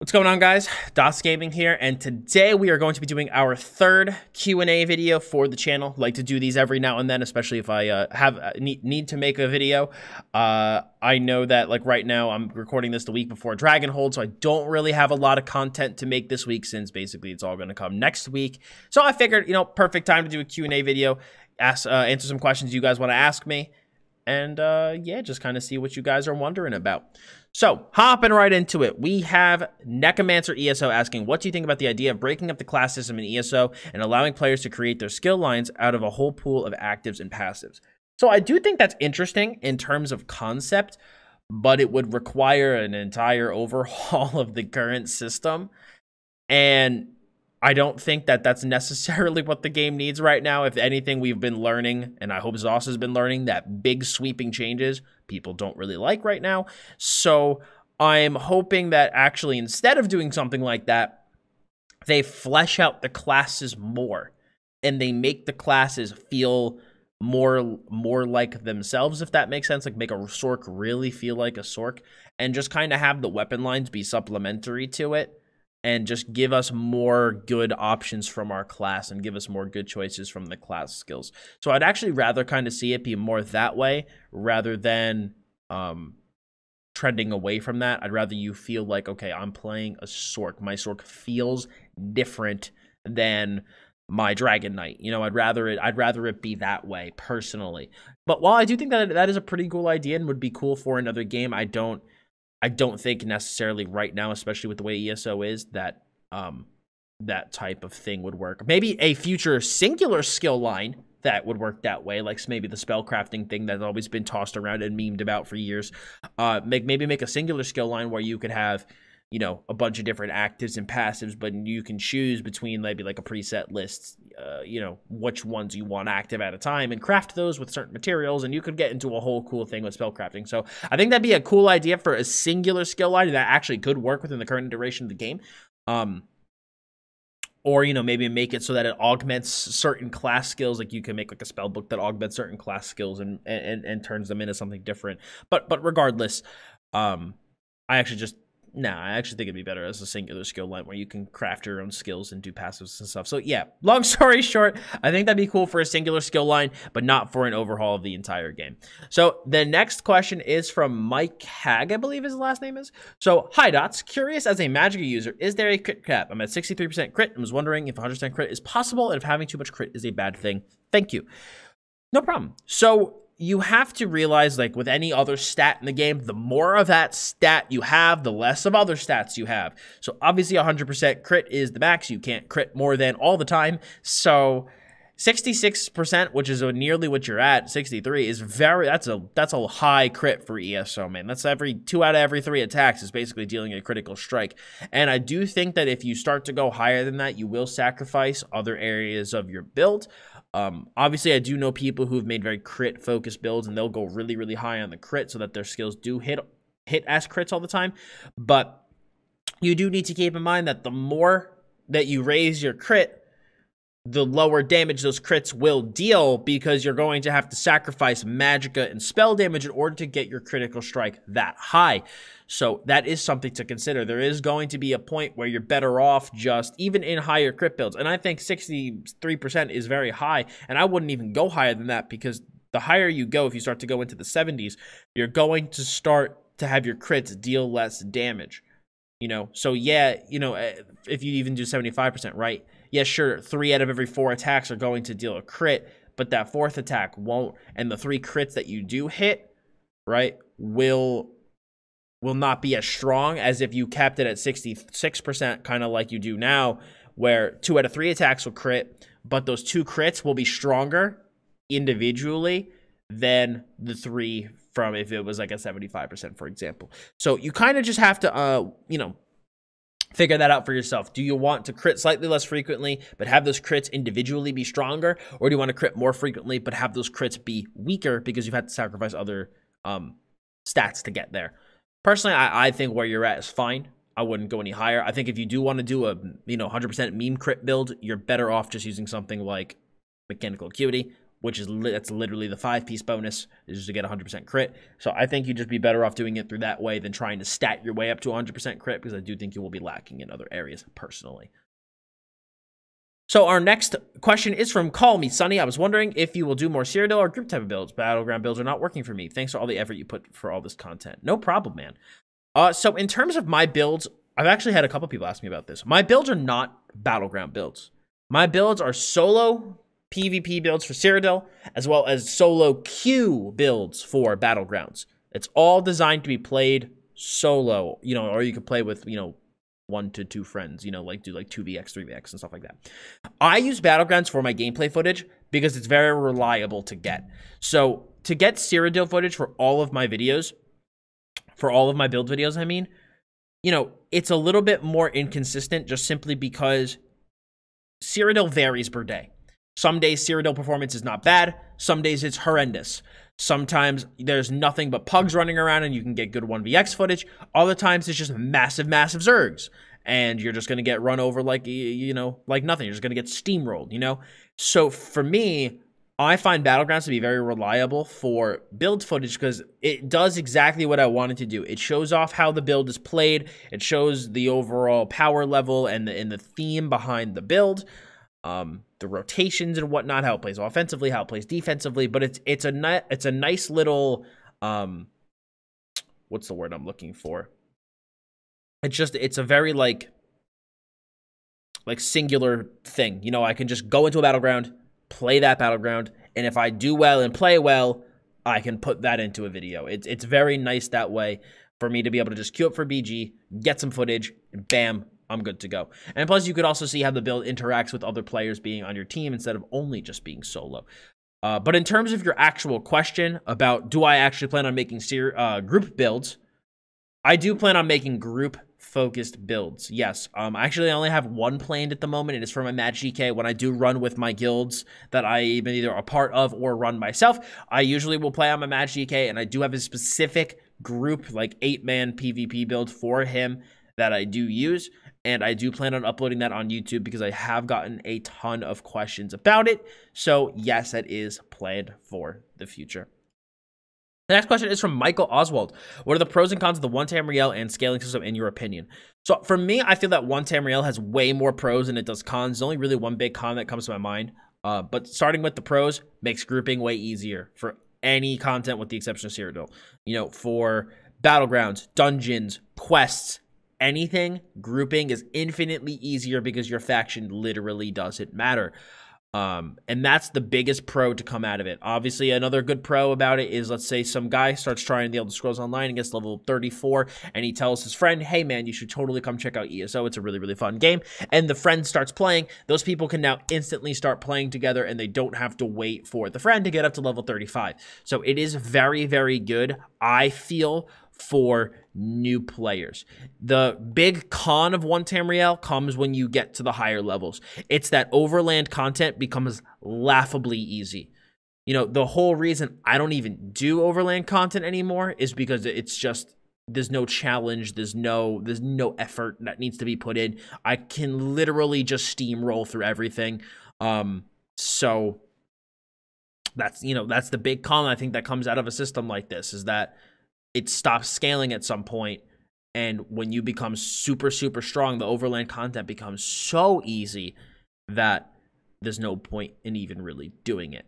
What's going on, guys? Dottz Gaming here, and today we are going to be doing our third Q&A video for the channel. Like to do these every now and then, especially if I need to make a video. I know that like right now I'm recording this the week before Dragonhold, so I don't really have a lot of content to make this week since basically it's all going to come next week. So I figured, perfect time to do a Q&A video, answer some questions you guys want to ask me, and yeah, just kind of see what you guys are wondering about. So, hopping right into it, we have Necromancer ESO asking, what do you think about the idea of breaking up the class system in ESO and allowing players to create their skill lines out of a whole pool of actives and passives? So, I do think that's interesting in terms of concept, but it would require an entire overhaul of the current system. And I don't think that that's necessarily what the game needs right now. If anything, we've been learning, and I hope Zoss has been learning, that big sweeping changes people don't really like right now. So I'm hoping that actually instead of doing something like that, they flesh out the classes more and they make the classes feel more like themselves, if that makes sense. Like make a Sorc really feel like a Sorc and just kind of have the weapon lines be supplementary to it. And just give us more good options from our class and give us more good choices from the class skills. So I'd actually rather kind of see it be more that way rather than trending away from that. I'd rather you feel like, okay, I'm playing a Sorc. My Sorc feels different than my Dragon Knight. I'd rather it be that way personally. But while I do think that that is a pretty cool idea and would be cool for another game, I don't think necessarily right now, especially with the way ESO is, that that type of thing would work. Maybe a future singular skill line that would work that way, like maybe the spellcrafting thing that's always been tossed around and memed about for years. Maybe make a singular skill line where you could have, a bunch of different actives and passives, but you can choose between maybe like a preset list, which ones you want active at a time and craft those with certain materials, and you could get into a whole cool thing with spellcrafting. So I think that'd be a cool idea for a singular skill line that actually could work within the current duration of the game. Or, maybe make it so that it augments certain class skills. Like you can make like a spell book that augments certain class skills and turns them into something different. But regardless, I actually think it'd be better as a singular skill line where you can craft your own skills and do passives and stuff. So yeah, long story short, I think that'd be cool for a singular skill line, but not for an overhaul of the entire game. So the next question is from Mike Hag, I believe his last name is. So, hi Dots, curious as a Magicka user, is there a crit cap? I'm at 63% crit and was wondering if 100% crit is possible and if having too much crit is a bad thing. Thank you. No problem. So, you have to realize, like with any other stat in the game, the more of that stat you have, the less of other stats you have. So obviously 100% crit is the max. You can't crit more than all the time. So 66%, which is nearly what you're at, 63 is that's a high crit for ESO, man. That's 2 out of every 3 attacks is basically dealing a critical strike. And I do think that if you start to go higher than that, you will sacrifice other areas of your build. Obviously, I do know people who've made very crit-focused builds, and they'll go really, really high on the crit so that their skills do hit as crits all the time. But you do need to keep in mind that the more that you raise your crit, the lower damage those crits will deal because you're going to have to sacrifice magicka and spell damage in order to get your critical strike that high. So that is something to consider. There is going to be a point where you're better off just even in higher crit builds. And I think 63% is very high, and I wouldn't even go higher than that because the higher you go, if you start to go into the 70s, you're going to start to have your crits deal less damage. So yeah, if you even do 75%, right? Yeah, sure, 3 out of every 4 attacks are going to deal a crit, but that 4th attack won't, and the 3 crits that you do hit, right, will not be as strong as if you kept it at 66%, kind of like you do now, where 2 out of 3 attacks will crit, but those 2 crits will be stronger individually than the 3 from if it was like a 75%, for example. So you kind of just have to, figure that out for yourself. Do you want to crit slightly less frequently, but have those crits individually be stronger? Or do you want to crit more frequently, but have those crits be weaker because you've had to sacrifice other stats to get there? Personally, I think where you're at is fine. I wouldn't go any higher. I think if you do want to do a 100% meme crit build, you're better off just using something like Mechanical Acuity, which is that's literally the 5-piece bonus, is just to get 100% crit. So I think you'd just be better off doing it through that way than trying to stat your way up to 100% crit, because I do think you will be lacking in other areas personally. So our next question is from Call Me Sunny. I was wondering if you will do more Cyrodiil or group type of builds. Battleground builds are not working for me. Thanks for all the effort you put for all this content. No problem, man. So in terms of my builds, I've actually had a couple people ask me about this. My builds are not Battleground builds. My builds are solo PvP builds for Cyrodiil, as well as solo Q builds for Battlegrounds. It's all designed to be played solo, you know, or you could play with, you know, 1 to 2 friends, you know, like do like 2vx, 3vx, and stuff like that. I use Battlegrounds for my gameplay footage because it's very reliable to get. So to get Cyrodiil footage for all of my videos, for all of my build videos, I mean, you know, it's a little bit more inconsistent just simply because Cyrodiil varies per day. Some days Cyrodiil performance is not bad. Some days it's horrendous. Sometimes there's nothing but pugs running around and you can get good 1vx footage. Other times it's just massive zergs. And you're just going to get run over like, you know, like nothing. You're just going to get steamrolled, you know? So for me, I find Battlegrounds to be very reliable for build footage because it does exactly what I wanted to do. It shows off how the build is played. It shows the overall power level and the theme behind the build. The rotations and whatnot, how it plays offensively, how it plays defensively, but it's a nice little what's the word I'm looking for? It's a very like singular thing. You know, I can just go into a battleground, play that battleground, and if I do well and play well, I can put that into a video. It's very nice that way for me to be able to just queue up for BG, get some footage, and bam, I'm good to go. And plus, you could also see how the build interacts with other players being on your team instead of only just being solo. But in terms of your actual question about do I actually plan on making group builds, I do plan on making group-focused builds, yes. Actually, I only have one planned at the moment. It is for my Match GK. When I do run with my guilds that I am either a part of or run myself, I usually will play on my Match GK, and I do have a specific group, like 8-man PvP build for him that I do use. And I do plan on uploading that on YouTube because I have gotten a ton of questions about it. So yes, that is planned for the future. The next question is from Michael Oswald. What are the pros and cons of the one Tamriel and scaling system in your opinion? So for me, I feel that one Tamriel has way more pros than it does cons. There's only really one big con that comes to my mind. But starting with the pros makes grouping way easier for any content with the exception of Cyrodiil. You know, for battlegrounds, dungeons, quests, anything, grouping is infinitely easier because your faction literally doesn't matter. And that's the biggest pro to come out of it. Obviously, another good pro about it is, let's say some guy starts trying the Elder Scrolls Online and gets level 34, and he tells his friend, hey man, you should totally come check out ESO. It's a really, really fun game. And the friend starts playing. Those people can now instantly start playing together, and they don't have to wait for the friend to get up to level 35. So it is very, very good, I feel, for new players. The big con of one Tamriel comes when you get to the higher levels. It's that overland content becomes laughably easy. You know, the whole reason I don't even do overland content anymore is because it's just, there's no challenge, there's no effort that needs to be put in. I can literally just steamroll through everything. So that's, you know, that's the big con I think that comes out of a system like this, is that it stops scaling at some point, and when you become super, super strong, the overland content becomes so easy that there's no point in even really doing it.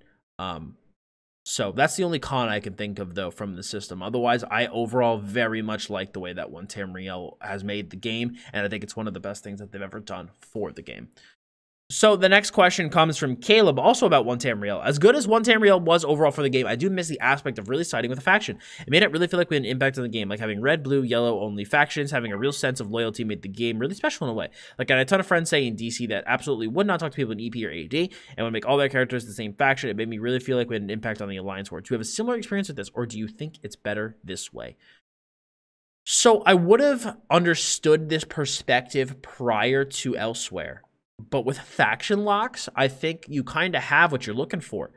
So that's the only con I can think of, though, from the system. Otherwise, I overall very much like the way that one Tamriel has made the game, and I think it's one of the best things that they've ever done for the game. So the next question comes from Caleb, also about one Tamriel. As good as one Tamriel was overall for the game, I do miss the aspect of really siding with a faction. It made it really feel like we had an impact on the game, like having red, blue, yellow only factions. Having a real sense of loyalty made the game really special in a way. Like, I had a ton of friends say in DC that absolutely would not talk to people in EP or AD and would make all their characters the same faction. It made me really feel like we had an impact on the Alliance War. Do you have a similar experience with this, or do you think it's better this way? So I would have understood this perspective prior to Elsewhere. But with faction locks, I think you kind of have what you're looking for.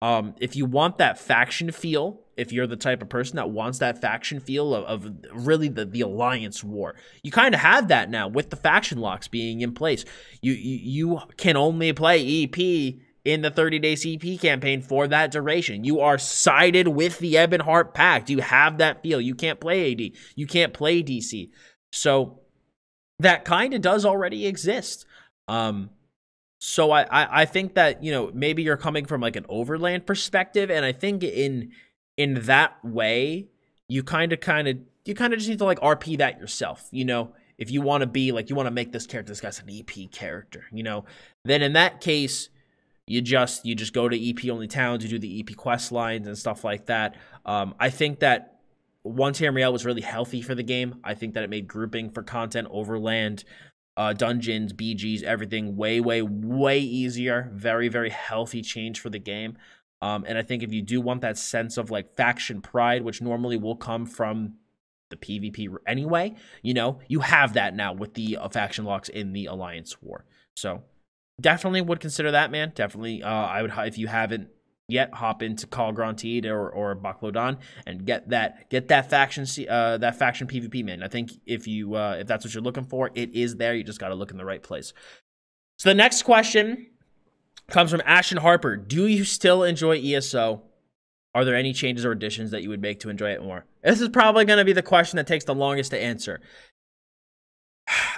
If you want that faction feel, if you're the type of person that wants that faction feel of really the Alliance War, you kind of have that now with the faction locks being in place. You can only play EP in the 30-day CP campaign for that duration. You are sided with the Ebonheart Pact. You have that feel. You can't play AD. You can't play DC. So that kind of does already exist. So I think that, you know, maybe you're coming from like an overland perspective, and I think in that way, you kind of just need to like RP that yourself, you know. If you want to be like, you want to make this guy's an EP character, you know, then in that case, you just go to EP only towns, you do the EP quest lines and stuff like that. I think that One Tamriel was really healthy for the game. I think that it made grouping for content, overland, dungeons, BGs, everything way easier. Very, very healthy change for the game. And I think if you do want that sense of like faction pride, which normally will come from the PvP anyway, you know, you have that now with the faction locks in the Alliance War. So definitely would consider that, man. Definitely, I would, if you haven't yet, hop into Call Grantid or Baklodan and get that faction PvP, man. I think if that's what you're looking for, it is there. You just got to look in the right place. So the next question comes from Ashton Harper. Do you still enjoy ESO? Are there any changes or additions that you would make to enjoy it more? This is probably going to be the question that takes the longest to answer.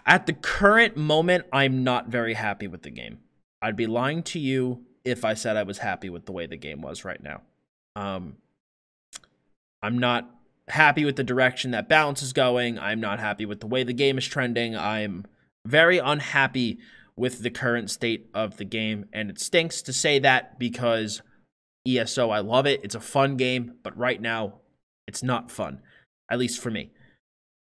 At the current moment, I'm not very happy with the game. I'd be lying to you if I said I was happy with the way the game was right now. I'm not happy with the direction that balance is going. I'm not happy with the way the game is trending. I'm very unhappy with the current state of the game, and it stinks to say that because ESO, I love it. It's a fun game, but right now, it's not fun, at least for me.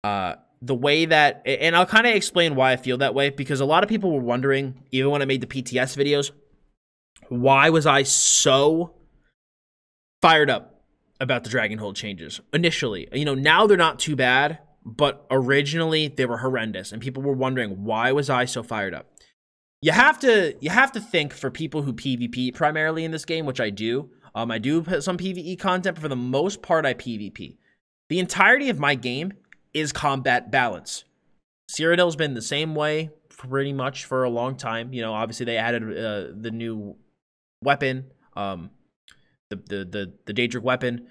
The way that, and I'll kind of explain why I feel that way, because a lot of people were wondering, even when I made the PTS videos, why was I so fired up about the Dragonhold changes initially? You know, now they're not too bad, but originally they were horrendous, and people were wondering, why was I so fired up? You have to think, for people who PvP primarily in this game, which I do. I do put some PvE content, but for the most part, I PvP. The entirety of my game is combat balance. Cyrodiil's been the same way pretty much for a long time. You know, obviously they added the new weapon, the Daedric weapon.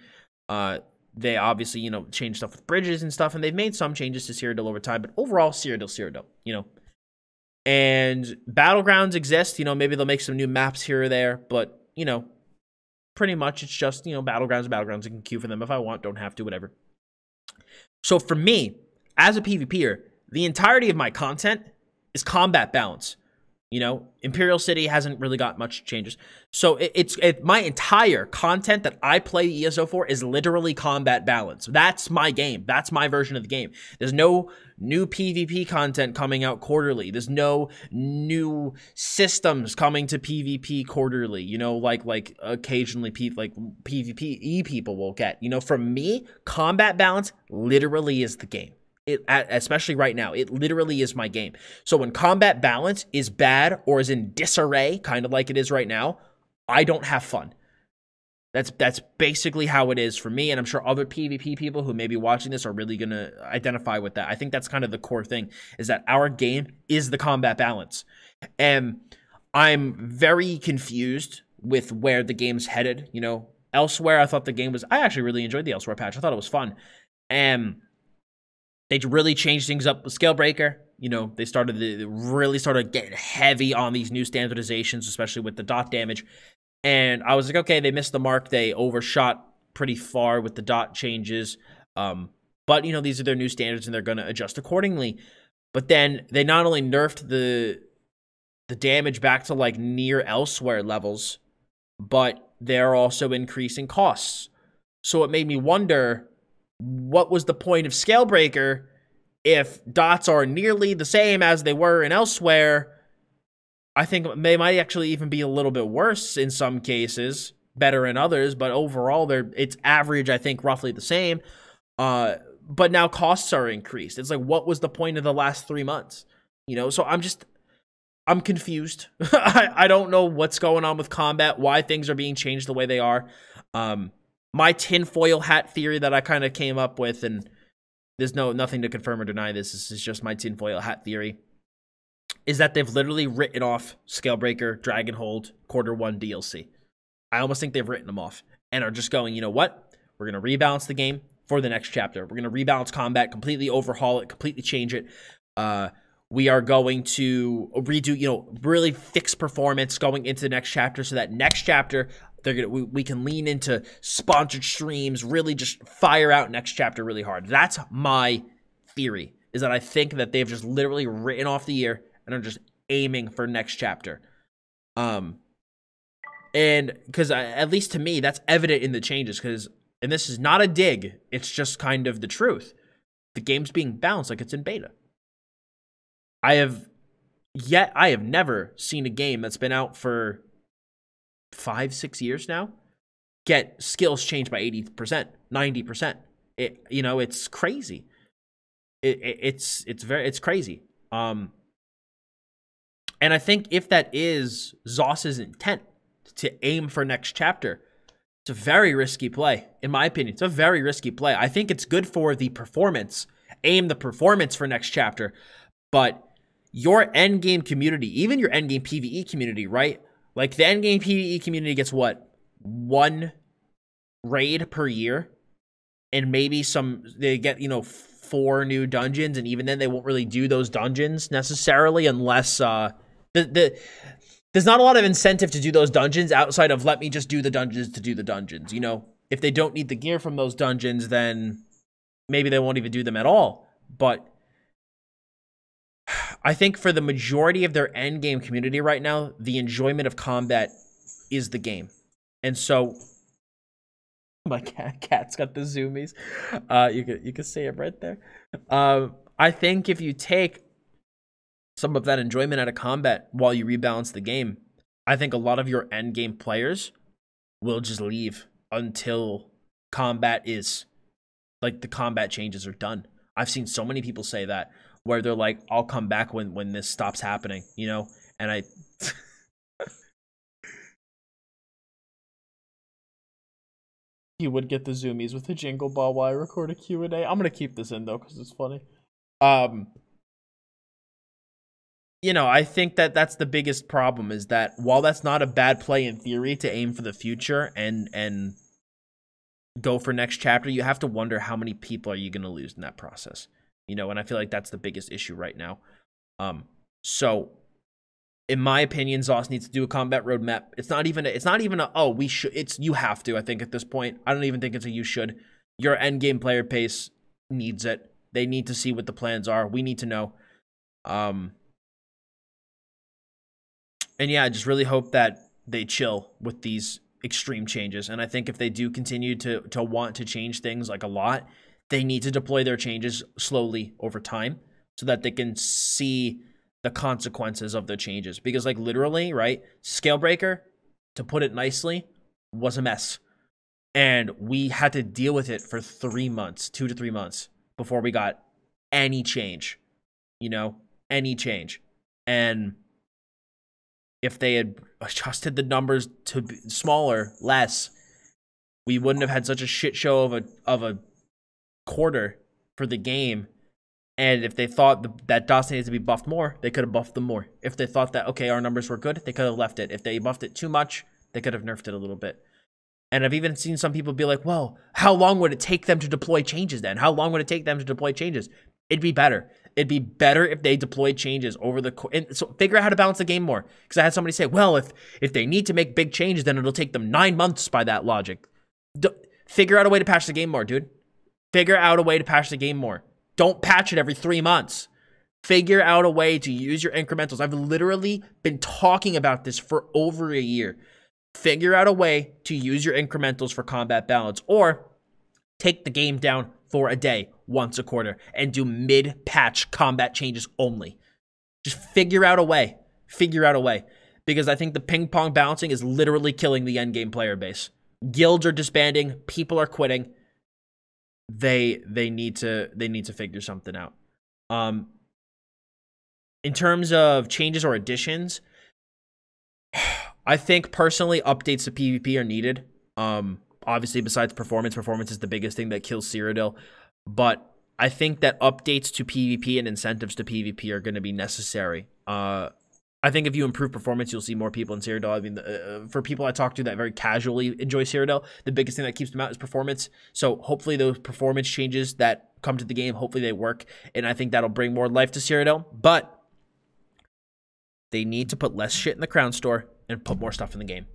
They obviously, you know, changed stuff with bridges and stuff, and they've made some changes to Cyrodiil over time. But overall, Cyrodiil, you know. And battlegrounds exist, you know, maybe they'll make some new maps here or there, but, you know, pretty much it's just, you know, battlegrounds. I can queue for them if I want, don't have to, whatever. So for me, as a PvPer, the entirety of my content is combat balance. You know, Imperial City hasn't really got much changes. So my entire content that I play ESO for is literally combat balance. That's my game. That's my version of the game. There's no new PvP content coming out quarterly. There's no new systems coming to PvP quarterly. You know, like occasionally PvPe people will get. You know, for me, combat balance literally is the game. Especially right now, it literally is my game. So when combat balance is bad or is in disarray, kind of like it is right now, I don't have fun. That's basically how it is for me, and I'm sure other PvP people who may be watching this are really going to identify with that. I think that's kind of the core thing, is that our game is the combat balance. And I'm very confused with where the game's headed. You know, elsewhere, I thought the game was... I actually really enjoyed the Elsewhere patch. I thought it was fun. And they really changed things up with Scalebreaker. You know, they really started getting heavy on these new standardizations, especially with the dot damage. And I was like, okay, they missed the mark. They overshot pretty far with the dot changes. But, you know, these are their new standards, and they're going to adjust accordingly. But then they not only nerfed the damage back to, like, near Elsewhere levels, but they're also increasing costs. So it made me wonder, what was the point of Scalebreaker if dots are nearly the same as they were in Elsewhere? I think they might actually even be a little bit worse in some cases, better in others, but overall it's average, I think, roughly the same. But now costs are increased. It's like, what was the point of the last 3 months? You know, so I'm confused. I don't know what's going on with combat, why things are being changed the way they are. My tinfoil hat theory that I kind of came up with, and there's nothing to confirm or deny this is just my tinfoil hat theory, is that they've literally written off Scalebreaker, Dragonhold, quarter 1 DLC. I almost think they've written them off and are just going, you know what? We're going to rebalance the game for the next chapter. We're going to rebalance combat, completely overhaul it, completely change it. We are going to redo, really fix performance going into the next chapter, so that next chapter we can lean into sponsored streams, really just fire out next chapter really hard. That's my theory, is that I think that they've just literally written off the year and are just aiming for next chapter. And because at least to me, that's evident in the changes, and this is not a dig, it's just kind of the truth. The game's being balanced like it's in beta. I have never seen a game that's been out for 5-6 years now get skills changed by 80%, 90%. It's crazy. It's crazy. And I think if that is Zoss's intent to aim for next chapter, it's a very risky play, in my opinion. It's a very risky play. I think it's good for the performance, aim the performance for next chapter, but your endgame community, even your endgame PvE community, right? Like, the endgame PvE community gets what? 1 raid per year? And maybe they get, 4 new dungeons, and even then they won't really do those dungeons necessarily unless, there's not a lot of incentive to do those dungeons outside of, let me just do the dungeons to do the dungeons, If they don't need the gear from those dungeons, then maybe they won't even do them at all. But I think for the majority of their endgame community right now, the enjoyment of combat is the game. And so, my cat's got the zoomies. You can see him right there. I think if you take some of that enjoyment out of combat while you rebalance the game, I think a lot of your endgame players will just leave until combat is, like, the combat changes are done. I've seen so many people say that, where they're like, I'll come back when this stops happening, And I... You would get the zoomies with the jingle ball while I record a Q&A. I'm going to keep this in, though, because it's funny. I think that's the biggest problem, is that while that's not a bad play in theory to aim for the future and go for next chapter, you have to wonder how many people are you going to lose in that process. And I feel like that's the biggest issue right now. So in my opinion, Zoss needs to do a combat roadmap. It's not even a oh, we should. It's you have to, I think, at this point. I don't even think it's a you should. Your endgame player base needs it. They need to see what the plans are. We need to know. And yeah, I just really hope that they chill with these extreme changes. And I think if they do continue to want to change things like a lot, they need to deploy their changes slowly over time so that they can see the consequences of their changes. Because, like, literally, right, Scalebreaker, to put it nicely, was a mess. And we had to deal with it for 3 months, 2 to 3 months, before we got any change. Any change. And if they had adjusted the numbers to be smaller, less, we wouldn't have had such a shit show of a quarter for the game. And if they thought that Dottz needed to be buffed more, they could have buffed them more. If they thought that, okay, our numbers were good, they could have left it. If they buffed it too much, they could have nerfed it a little bit. And I've even seen some people be like, well, how long would it take them to deploy changes then? How long would it take them to deploy changes? It'd be better. It'd be better if they deployed changes over the... And so figure out how to balance the game more. Because I had somebody say, well, if they need to make big changes, then it'll take them 9 months by that logic. Figure out a way to patch the game more, dude. Figure out a way to patch the game more. Don't patch it every 3 months. Figure out a way to use your incrementals. I've literally been talking about this for over a year. Figure out a way to use your incrementals for combat balance, or take the game down for a day, once a quarter, and do mid-patch combat changes only. Just figure out a way. Figure out a way. Because I think the ping-pong balancing is literally killing the endgame player base. Guilds are disbanding. People are quitting. They need to figure something out. In terms of changes or additions, I think personally updates to PvP are needed. Obviously, besides performance is the biggest thing that kills Cyrodiil. But I think that updates to PvP and incentives to PvP are going to be necessary. I think if you improve performance, you'll see more people in Cyrodiil. I mean, for people I talk to that very casually enjoy Cyrodiil, the biggest thing that keeps them out is performance. So hopefully those performance changes that come to the game, hopefully they work. And I think that'll bring more life to Cyrodiil. But they need to put less shit in the crown store and put more stuff in the game.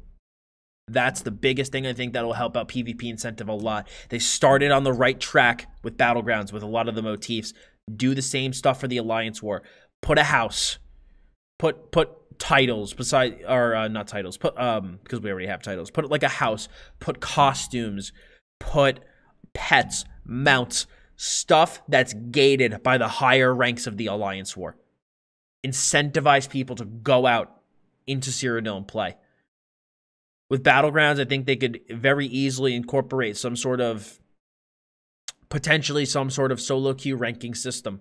That's the biggest thing I think that'll help out PvP incentive a lot. They started on the right track with Battlegrounds, with a lot of the motifs. Do the same stuff for the Alliance War. Put a house. Put titles beside, or not titles. Put because we already have titles. Put like a house. Put costumes. Put pets, mounts, stuff that's gated by the higher ranks of the Alliance War. Incentivize people to go out into Cyrodiil and play. With Battlegrounds, I think they could very easily incorporate some sort of, potentially some sort of solo queue ranking system,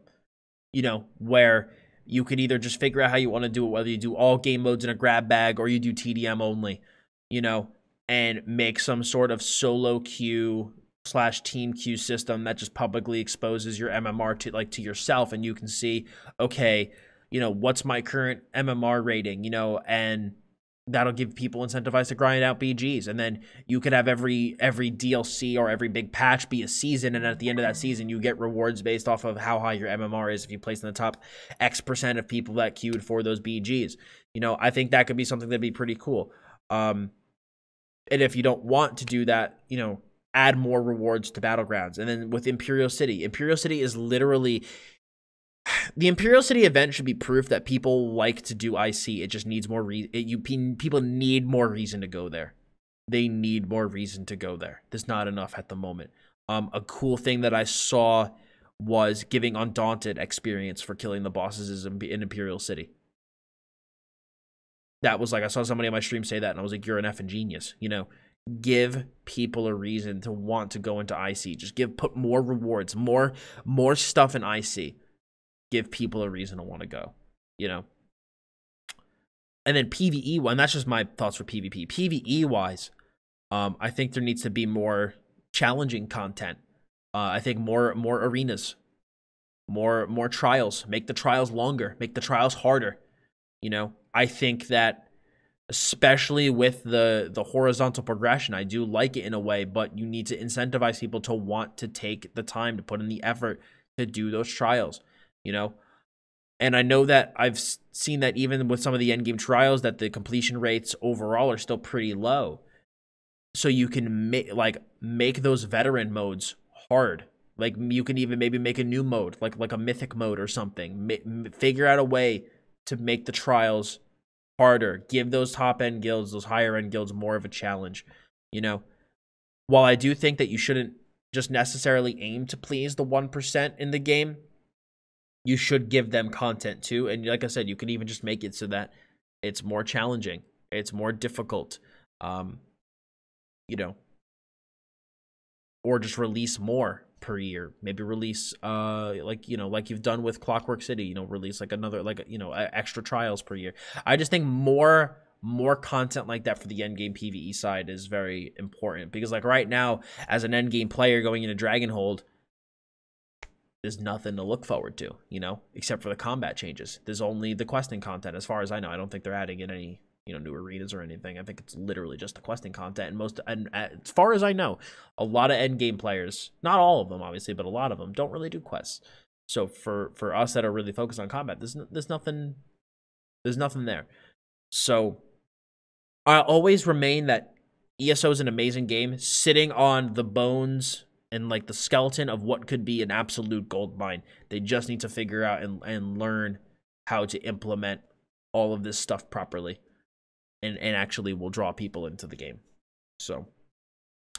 you know, where you could either just figure out how you want to do it, whether you do all game modes in a grab bag or you do TDM only, you know, and make some sort of solo queue / team queue system that just publicly exposes your MMR to yourself, and you can see, okay, you know, what's my current MMR rating, you know, and that'll give people incentivized to grind out BGs. And then you could have every DLC or every big patch be a season, and at the end of that season you get rewards based off of how high your MMR is if you place in the top X% of people that queued for those BGs. You know, I think that could be something that'd be pretty cool. And if you don't want to do that, you know, add more rewards to Battlegrounds. And then with Imperial City is literally, the Imperial City event should be proof that people like to do IC. It just needs more people need more reason to go there. They need more reason to go there. There's not enough at the moment. A cool thing that I saw was giving Undaunted experience for killing the bosses in Imperial City. That was like, I saw somebody on my stream say that, and I was like, you're an effing genius. You know, give people a reason to want to go into IC. Just put more rewards, more stuff in IC. Give people a reason to want to go, you know. And then PvE, and that's just my thoughts for PvP. PvE wise, I think there needs to be more challenging content. I think more arenas, more trials. Make the trials longer. Make the trials harder. You know, I think that especially with the horizontal progression, I do like it in a way, but you need to incentivize people to want to take the time to put in the effort to do those trials. You know, and I know that I've seen that even with some of the endgame trials that the completion rates overall are still pretty low. So you can make those veteran modes hard. Like you can even maybe make a new mode, like a mythic mode or something. Figure out a way to make the trials harder. Give those top end guilds, those higher end guilds, more of a challenge. You know, while I do think that you shouldn't just necessarily aim to please the 1% in the game, you should give them content too. And like I said, you can even just make it so that it's more challenging. It's more difficult. You know, or just release more per year. Maybe release like, you know, like you've done with Clockwork City, you know, release like another, like, you know, extra trials per year. I just think more content like that for the endgame PvE side is very important, because like right now as an endgame player going into Dragonhold, there's nothing to look forward to, you know, except for the combat changes. There's only the questing content, as far as I know. I don't think they're adding in any, you know, new arenas or anything. I think it's literally just the questing content. And as far as I know, a lot of end game players, not all of them obviously, but a lot of them don't really do quests. So for us that are really focused on combat, there's nothing there. So I always remain that ESO is an amazing game, sitting on the bones and like the skeleton of what could be an absolute gold mine. They just need to figure out and learn how to implement all of this stuff properly, and actually will draw people into the game. So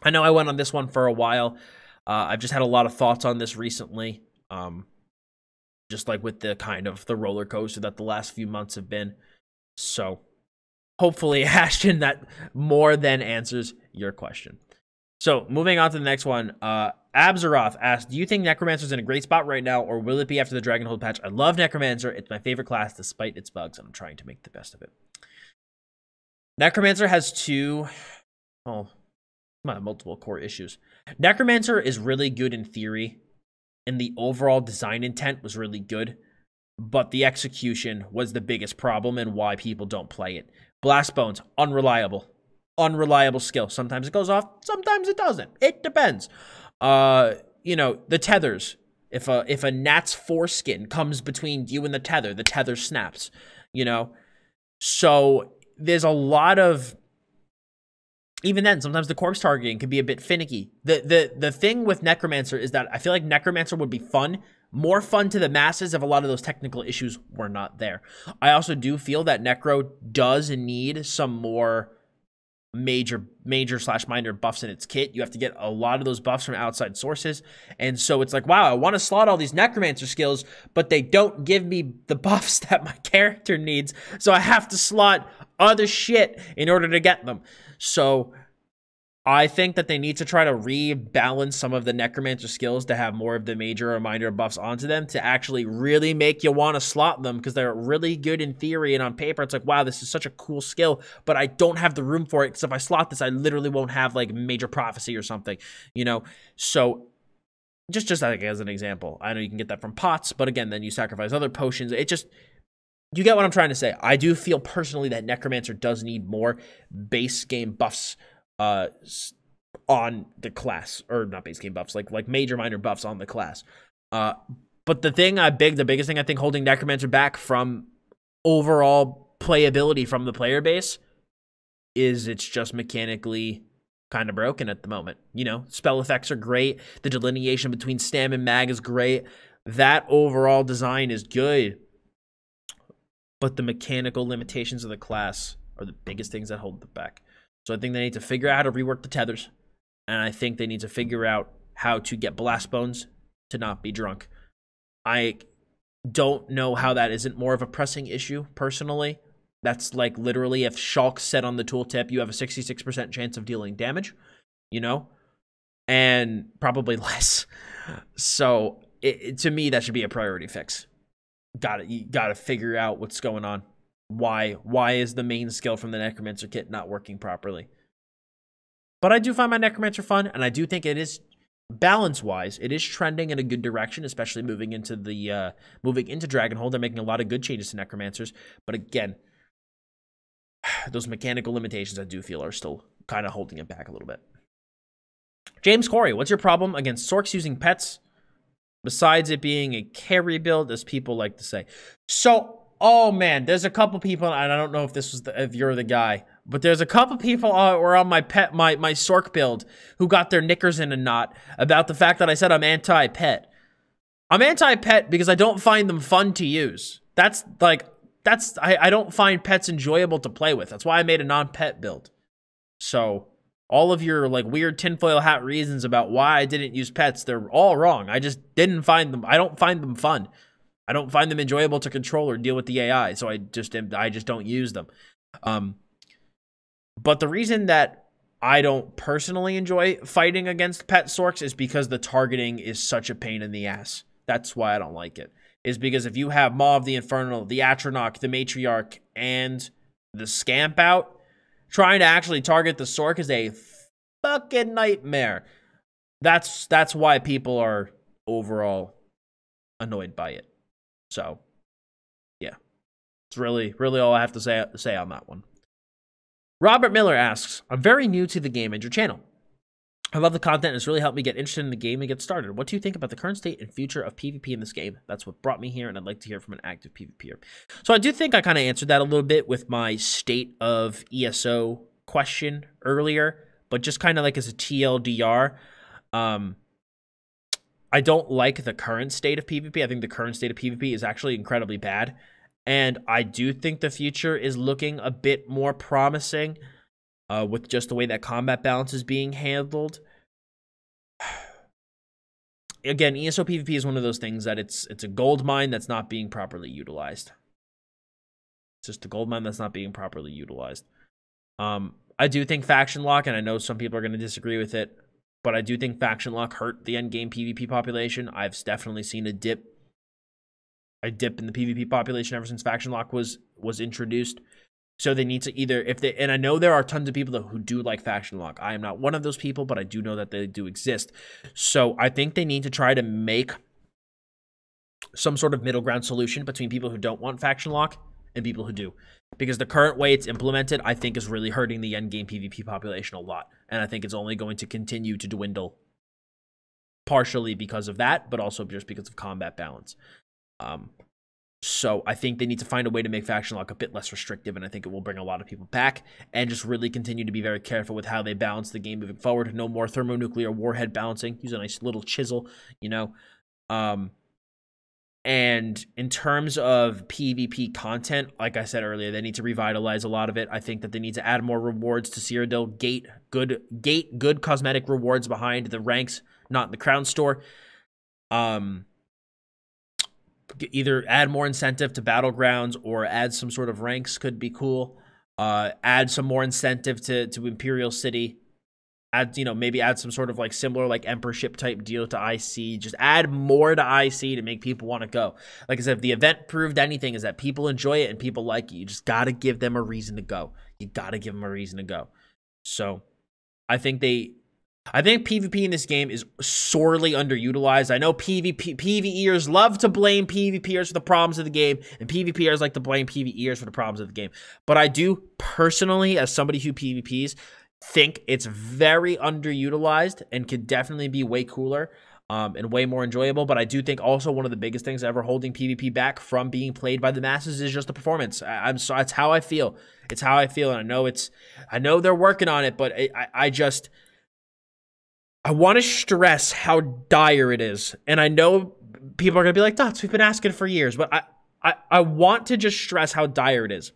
I know I went on this one for a while. I've just had a lot of thoughts on this recently. Just like with the kind of the roller coaster that the last few months have been. So hopefully, Ashton, that more than answers your question. So, moving on to the next one, Abzeroth asked, do you think Necromancer's in a great spot right now, or will it be after the Dragonhold patch? I love Necromancer. It's my favorite class, despite its bugs, and I'm trying to make the best of it. Necromancer has multiple core issues. Necromancer is really good in theory, and the overall design intent was really good. but the execution was the biggest problem and why people don't play it. Blast Bones, unreliable. Unreliable skill. Sometimes it goes off, sometimes it doesn't. It depends. You know, the tethers. If a gnat's foreskin comes between you and the tether snaps, you know? So there's a lot of, even then, sometimes the corpse targeting can be a bit finicky. The thing with Necromancer is that I feel like Necromancer would be fun, more fun to the masses if a lot of those technical issues were not there. I also do feel that Necro does need some more major/minor buffs in its kit. You have to get a lot of those buffs from outside sources, and so it's like, wow, I want to slot all these Necromancer skills, but they don't give me the buffs that my character needs, so I have to slot other shit in order to get them. So I think that they need to try to rebalance some of the Necromancer skills to have more of the major or minor buffs onto them to actually really make you want to slot them, because they're really good in theory, and on paper it's like, wow, this is such a cool skill, but I don't have the room for it, because if I slot this, I literally won't have like major prophecy or something, you know? So just like as an example, I know you can get that from pots, but again, then you sacrifice other potions. It just, you get what I'm trying to say. I do feel personally that Necromancer does need more base game buffs on the class, or not base game buffs, like major minor buffs on the class. But the biggest thing I think holding Necromancer back from overall playability from the player base is it's just mechanically kind of broken at the moment. You know, spell effects are great. The delineation between stam and mag is great. That overall design is good. But the mechanical limitations of the class are the biggest things that hold them back. So I think they need to figure out how to rework the tethers. And I think they need to figure out how to get Blast Bones to not be drunk. I don't know how that isn't more of a pressing issue, personally. That's like literally if Shulk's set on the tooltip, you have a 66% chance of dealing damage, you know? And probably less. So to me, that should be a priority fix. You gotta figure out what's going on. Why is the main skill from the Necromancer kit not working properly? But I do find my Necromancer fun, and I do think it is, balance-wise, it is trending in a good direction, especially moving into Dragonhold. They're making a lot of good changes to Necromancers, but again, those mechanical limitations I do feel are still kind of holding it back a little bit. James Corey, what's your problem against Sorks using pets? Besides it being a carry build, as people like to say. So, oh man, there's a couple people, and I don't know if this was if you're the guy, but there's a couple people who were on my Sork build who got their knickers in a knot about the fact that I said I'm anti-pet. I'm anti-pet because I don't find them fun to use. I don't find pets enjoyable to play with. That's why I made a non-pet build. So all of your like weird tinfoil hat reasons about why I didn't use pets, they're all wrong. I just didn't find them. I don't find them fun. I don't find them enjoyable to control or deal with the AI, so I just don't use them. But the reason that I don't personally enjoy fighting against pet Sorks is because the targeting is such a pain in the ass. That's why I don't like it. Is because if you have Maw of the Infernal, the Atronach, the Matriarch, and the Scamp out, trying to actually target the Sork is a fucking nightmare. That's why people are overall annoyed by it. So, yeah. It's really all I have to say on that one. Robert Miller asks, I'm very new to the game and your channel. I love the content and it's really helped me get interested in the game and get started. What do you think about the current state and future of PvP in this game? That's what brought me here, and I'd like to hear from an active PvPer. So I do think I kind of answered that a little bit with my state of ESO question earlier, but just kind of like as a TLDR, I don't like the current state of PvP. I think the current state of PvP is actually incredibly bad. And I do think the future is looking a bit more promising with just the way that combat balance is being handled. Again, ESO PvP is one of those things that it's a gold mine that's not being properly utilized. It's just a gold mine that's not being properly utilized. I do think Faction Lock, and I know some people are going to disagree with it, but I do think Faction Lock hurt the endgame PvP population. I've definitely seen a dip in the PvP population ever since Faction Lock was introduced. So they need to either, and I know there are tons of people who do like Faction Lock. I am not one of those people, but I do know that they do exist. So I think they need to try to make some sort of middle ground solution between people who don't want faction lock and people who do. Because the current way it's implemented, I think, is really hurting the endgame PvP population a lot. And I think it's only going to continue to dwindle, partially because of that, but also just because of combat balance. So I think they need to find a way to make faction lock a bit less restrictive, and I think it will bring a lot of people back, and just really continue to be very careful with how they balance the game moving forward. No more thermonuclear warhead balancing. Use a nice little chisel, you know. And in terms of PvP content, like I said earlier, they need to revitalize a lot of it. I think that they need to add more rewards to Cyrodiil, gate good cosmetic rewards behind the ranks, not in the crown store. Either add more incentive to battlegrounds or add some sort of ranks could be cool. Add some more incentive to Imperial City. Add, maybe add some sort of like similar like emperorship type deal to IC. Just add more to IC to make people want to go. Like I said, if the event proved anything, is that people enjoy it and people like it. You just got to give them a reason to go. You got to give them a reason to go. So I think PvP in this game is sorely underutilized. I know PvEers love to blame PvPers for the problems of the game, and PvPers like to blame PvEers for the problems of the game. But I do personally, as somebody who PvPs, think it's very underutilized and could definitely be way cooler and way more enjoyable. But I do think also one of the biggest things ever holding PvP back from being played by the masses is just the performance. It's how I feel. It's how I feel, and I know they're working on it, but I want to stress how dire it is. And I know people are going to be like, Dottz, we've been asking for years. But I want to just stress how dire it is.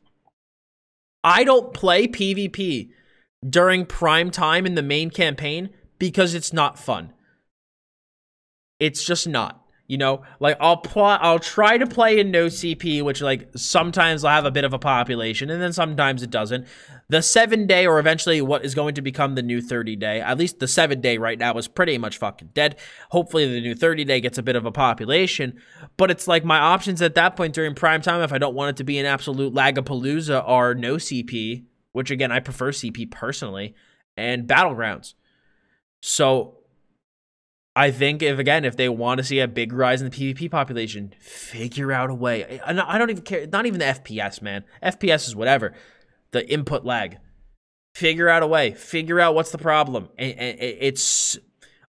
I don't play PvP during prime time in the main campaign because it's not fun. It's just not. Like I'll try to play in no CP, which like sometimes I'll have a bit of a population and then sometimes it doesn't. The 7-day, or eventually what is going to become the new 30-day, at least the 7-day right now is pretty much fucking dead. Hopefully the new 30-day gets a bit of a population, but it's like my options at that point during prime time, if I don't want it to be an absolute lagapalooza, are no CP, which again, I prefer CP personally, and battlegrounds. So I think if they want to see a big rise in the PvP population, figure out a way. I don't even care. Not even the FPS, man. FPS is whatever. The input lag. Figure out a way. Figure out what's the problem. I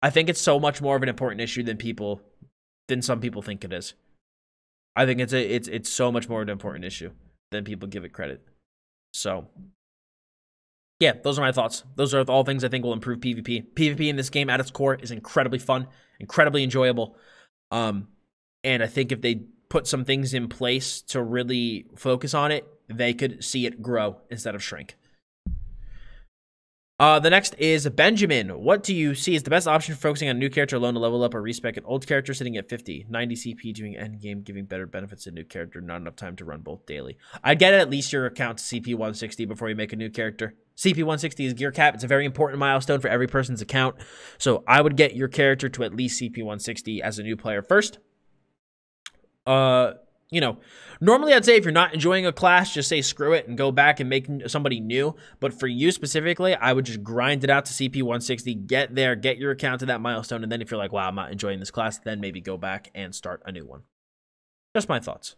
think it's so much more of an important issue than some people think it is. I think it's so much more of an important issue than people give it credit. So yeah, those are my thoughts. Those are all things I think will improve PvP. PvP in this game at its core is incredibly fun, incredibly enjoyable. And I think if they put some things in place to really focus on it, they could see it grow instead of shrink. The next is Benjamin. What do you see as the best option for focusing on a new character alone to level up or respec an old character sitting at 50? 90 CP doing endgame, giving better benefits to a new character, not enough time to run both daily. I'd get at least your account to CP 160 before you make a new character. CP 160 is gear cap. It's a very important milestone for every person's account. So I would get your character to at least CP 160 as a new player first. Normally I'd say if you're not enjoying a class, just say screw it and go back and make somebody new. But for you specifically, I would just grind it out to CP 160, get there, get your account to that milestone. And then if you're like, wow, I'm not enjoying this class, then maybe go back and start a new one. Just my thoughts.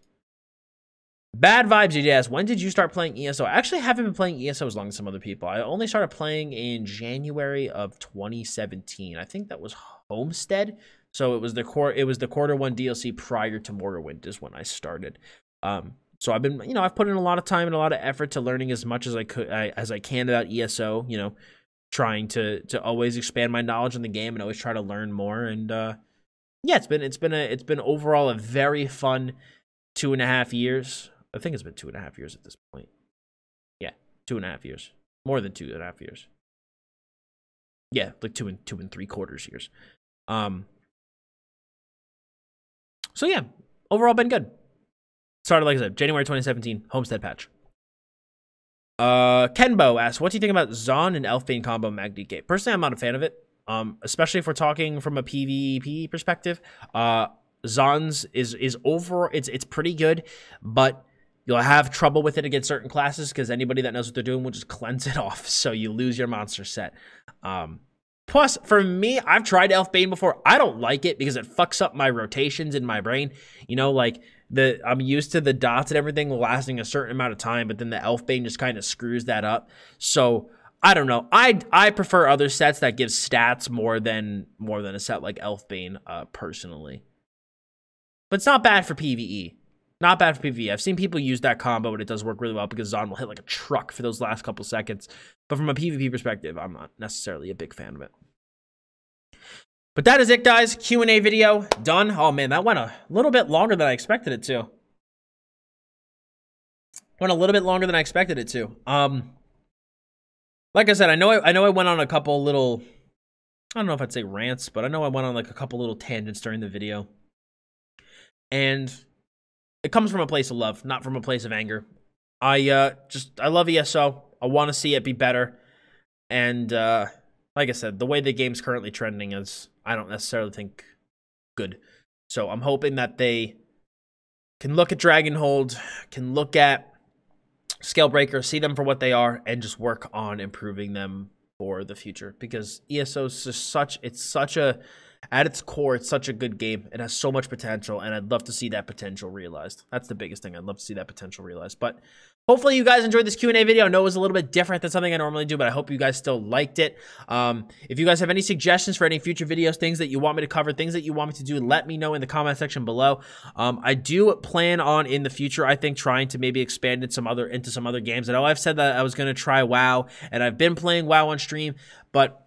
Bad Vibes EJS, when did you start playing ESO? I actually haven't been playing ESO as long as some other people. I only started playing in January of 2017. I think that was Homestead. So it was the quarter one DLC prior to Morrowind is when I started. So I've been, I've put in a lot of time and a lot of effort to learning as much as I can about ESO, trying to always expand my knowledge in the game and always try to learn more. And yeah, it's been overall a very fun 2.5 years. I think it's been 2.5 years at this point. Yeah, 2.5 years. More than 2.5 years. Yeah, like 2 and 3/4 years. So yeah, overall been good. Started, like I said, January 2017, Homestead patch. Kenbo asks, what do you think about Zon and Elfine combo Mag DK? Personally, I'm not a fan of it. Especially if we're talking from a PvP perspective. Zon's is over. It's pretty good, but you'll have trouble with it against certain classes because anybody that knows what they're doing will just cleanse it off, so you lose your monster set. Plus, for me, I've tried Elfbane before. I don't like it because it fucks up my rotations in my brain. You know, like, I'm used to the dots and everything lasting a certain amount of time, but then the Elfbane just kind of screws that up. So, I don't know. I prefer other sets that give stats more than a set like Elfbane, personally. But it's not bad for PvE. Not bad for PvE. I've seen people use that combo, and it does work really well because Zon will hit like a truck for those last couple seconds. But from a PvP perspective, I'm not necessarily a big fan of it. But that is it, guys. Q&A video done. Oh, man, that went a little bit longer than I expected it to. Went a little bit longer than I expected it to. Like I said, I know I went on a couple little, I don't know if I'd say rants, but I know I went on like a couple little tangents during the video. And it comes from a place of love, not from a place of anger. I love ESO. I want to see it be better. And like I said, the way the game's currently trending is, I don't necessarily think good. So I'm hoping that they can look at Dragonhold, can look at Scalebreaker, see them for what they are, and just work on improving them for the future. Because ESO is just at its core, it's such a good game. It has so much potential, and I'd love to see that potential realized. That's the biggest thing. I'd love to see that potential realized. But hopefully you guys enjoyed this Q&A video. I know it was a little bit different than something I normally do, but I hope you guys still liked it. If you guys have any suggestions for any future videos, things that you want me to cover, things that you want me to do, let me know in the comment section below. I do plan on, in the future, I think, trying to maybe expand into some other games. I know I've said that I was going to try WoW, and I've been playing WoW on stream, but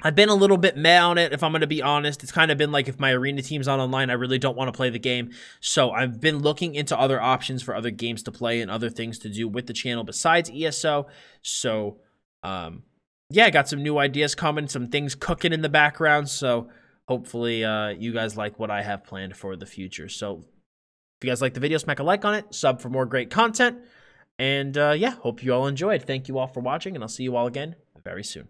I've been a little bit meh on it, if I'm going to be honest. It's kind of been like, if my arena team's not online, I really don't want to play the game. So I've been looking into other options for other games to play and other things to do with the channel besides ESO. So, yeah, I got some new ideas coming, some things cooking in the background. So hopefully you guys like what I have planned for the future. So if you guys like the video, smack a like on it, sub for more great content. And yeah, hope you all enjoyed. Thank you all for watching, and I'll see you all again very soon.